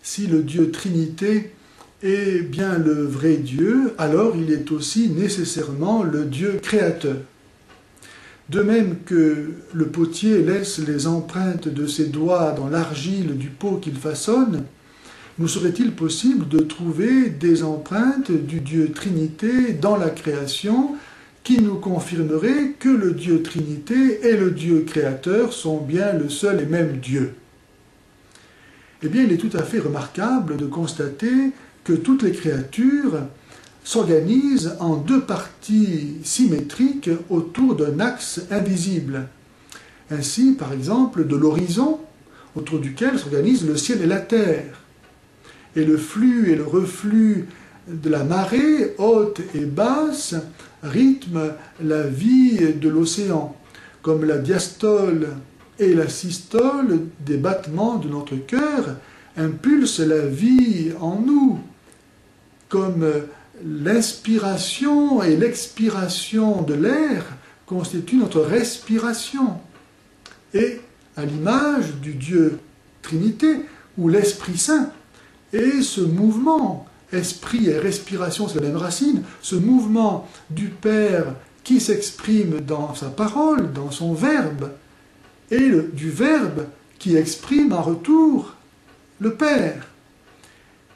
si le Dieu Trinité est bien le vrai Dieu, alors il est aussi nécessairement le Dieu créateur. De même que le potier laisse les empreintes de ses doigts dans l'argile du pot qu'il façonne, nous serait-il possible de trouver des empreintes du Dieu Trinité dans la création qui nous confirmeraient que le Dieu Trinité et le Dieu créateur sont bien le seul et même Dieu? Eh bien, il est tout à fait remarquable de constater que toutes les créatures s'organisent en deux parties symétriques autour d'un axe invisible. Ainsi, par exemple, de l'horizon, autour duquel s'organisent le ciel et la terre. Et le flux et le reflux de la marée, haute et basse, rythment la vie de l'océan, comme la diastole et la systole des battements de notre cœur impulsent la vie en nous, comme l'inspiration et l'expiration de l'air constituent notre respiration. Et à l'image du Dieu Trinité, ou l'Esprit Saint, et ce mouvement, esprit et respiration, c'est la même racine, ce mouvement du Père qui s'exprime dans sa parole, dans son Verbe, et du Verbe qui exprime en retour le Père.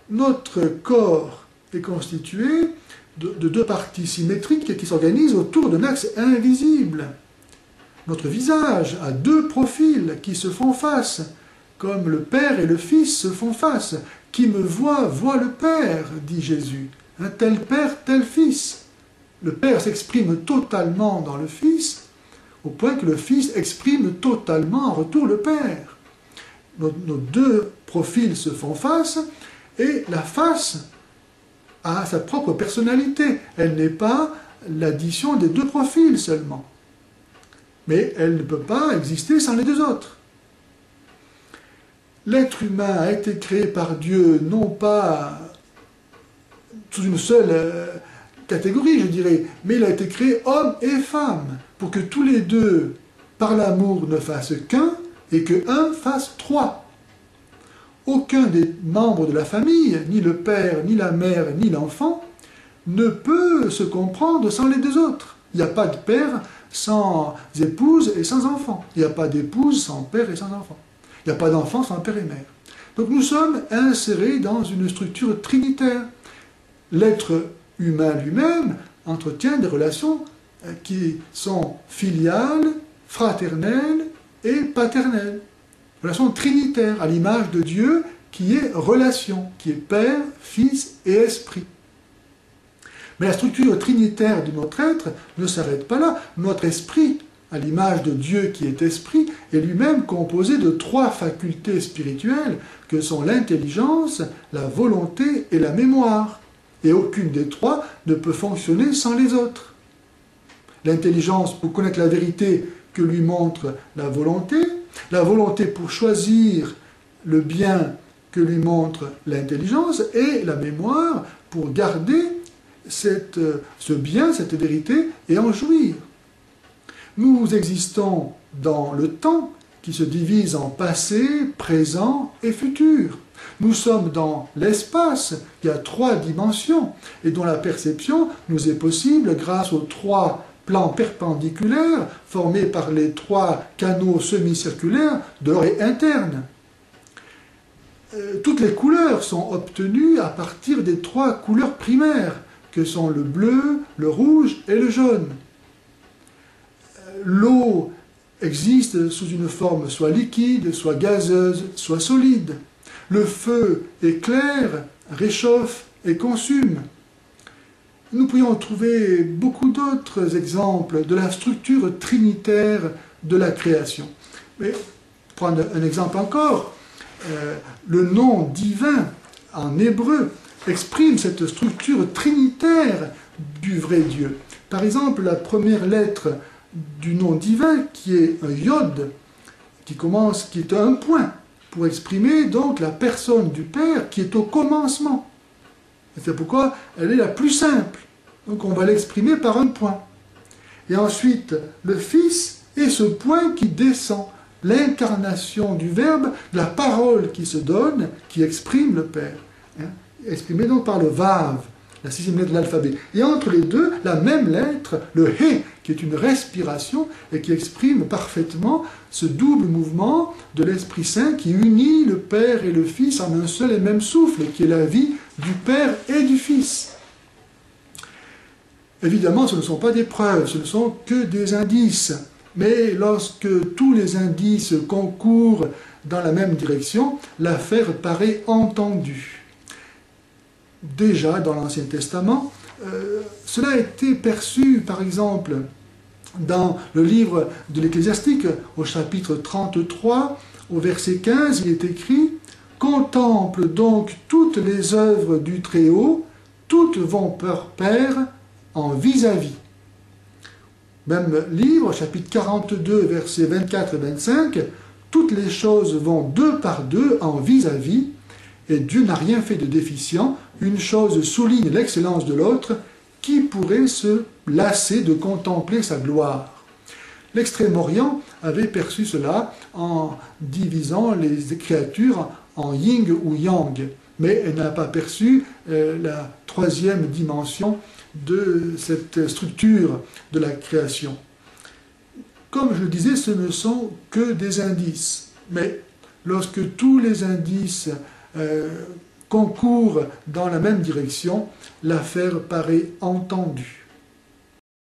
Notre corps est constitué de deux parties symétriques qui s'organisent autour d'un axe invisible. Notre visage a deux profils qui se font face, comme le Père et le Fils se font face. Qui me voit, voit le Père, dit Jésus. Un tel Père, tel Fils. Le Père s'exprime totalement dans le Fils, au point que le Fils exprime totalement en retour le Père. Nos deux profils se font face, et la face a sa propre personnalité. Elle n'est pas l'addition des deux profils seulement. Mais elle ne peut pas exister sans les deux autres. L'être humain a été créé par Dieu, non pas sous une seule catégorie, je dirais, mais il a été créé homme et femme, pour que tous les deux, par l'amour, ne fassent qu'un, et que un fasse trois. Aucun des membres de la famille, ni le père, ni la mère, ni l'enfant, ne peut se comprendre sans les deux autres. Il n'y a pas de père sans épouse et sans enfant. Il n'y a pas d'épouse sans père et sans enfant. Il n'y a pas d'enfant sans père et mère. Donc nous sommes insérés dans une structure trinitaire. L'être humain lui-même entretient des relations qui sont filiales, fraternelles et paternelles. Relation trinitaire, à l'image de Dieu, qui est relation, qui est Père, Fils et Esprit. Mais la structure trinitaire de notre être ne s'arrête pas là. Notre esprit, à l'image de Dieu qui est esprit, est lui-même composé de trois facultés spirituelles que sont l'intelligence, la volonté et la mémoire. Et aucune des trois ne peut fonctionner sans les autres. L'intelligence pour connaître la vérité que lui montre la volonté pour choisir le bien que lui montre l'intelligence, et la mémoire pour garder ce bien, cette vérité, et en jouir. Nous existons dans le temps qui se divise en passé, présent et futur. Nous sommes dans l'espace qui a trois dimensions et dont la perception nous est possible grâce aux trois plans perpendiculaires formés par les trois canaux semi-circulaires de l'oreille interne. Toutes les couleurs sont obtenues à partir des trois couleurs primaires que sont le bleu, le rouge et le jaune. L'eau existe sous une forme soit liquide, soit gazeuse, soit solide. Le feu éclaire, réchauffe et consume. Nous pourrions trouver beaucoup d'autres exemples de la structure trinitaire de la création. Mais, pour prendre un exemple encore, le nom divin en hébreu exprime cette structure trinitaire du vrai Dieu. Par exemple, la première lettre du nom divin, qui est un yod, qui est un point, pour exprimer donc la personne du Père qui est au commencement. Et c'est pourquoi elle est la plus simple. Donc on va l'exprimer par un point. Et ensuite, le Fils est ce point qui descend l'incarnation du Verbe, de la parole qui se donne, qui exprime le Père, hein, exprimée donc par le Vav, la sixième lettre de l'alphabet. Et entre les deux, la même lettre, le He, qui est une respiration et qui exprime parfaitement ce double mouvement de l'Esprit Saint qui unit le Père et le Fils en un seul et même souffle, qui est la vie du Père et du Fils. Évidemment, ce ne sont pas des preuves, ce ne sont que des indices. Mais lorsque tous les indices concourent dans la même direction, l'affaire paraît entendue. Déjà, dans l'Ancien Testament, cela a été perçu, par exemple, dans le livre de l'Ecclésiastique, au chapitre 33, au verset 15, il est écrit « Contemple donc toutes les œuvres du Très-Haut, toutes vont par pair en vis-à-vis. » Même livre, chapitre 42, versets 24 et 25, « Toutes les choses vont deux par deux en vis-à-vis, et Dieu n'a rien fait de déficient, une chose souligne l'excellence de l'autre, qui pourrait se lasser de contempler sa gloire. » L'Extrême-Orient avait perçu cela en divisant les créatures en yin ou yang, mais elle n'a pas perçu la troisième dimension de cette structure de la création. Comme je le disais, ce ne sont que des indices, mais lorsque tous les indices concourent dans la même direction, l'affaire paraît entendue.